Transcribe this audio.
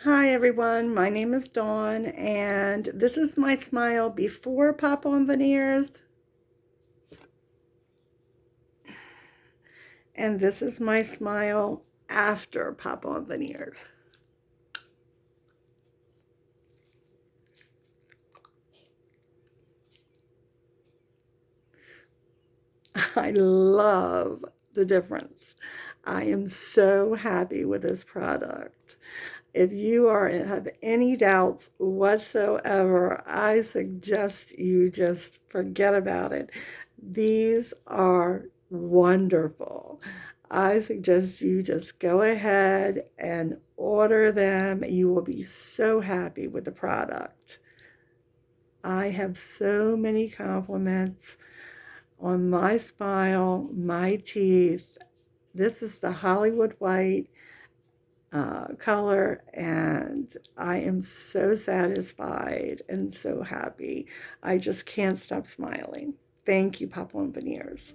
Hi everyone, my name is Dawn and this is my smile before pop-on veneers and this is my smile after pop-on veneers. I love the difference. I am so happy with this product. If you have any doubts whatsoever, I suggest you just forget about it. These are wonderful. I suggest you just go ahead and order them. You will be so happy with the product. I have so many compliments on my smile, my teeth. This is the Hollywood White color, and I am so satisfied and so happy. I just can't stop smiling. Thank you, Pop on Veneers.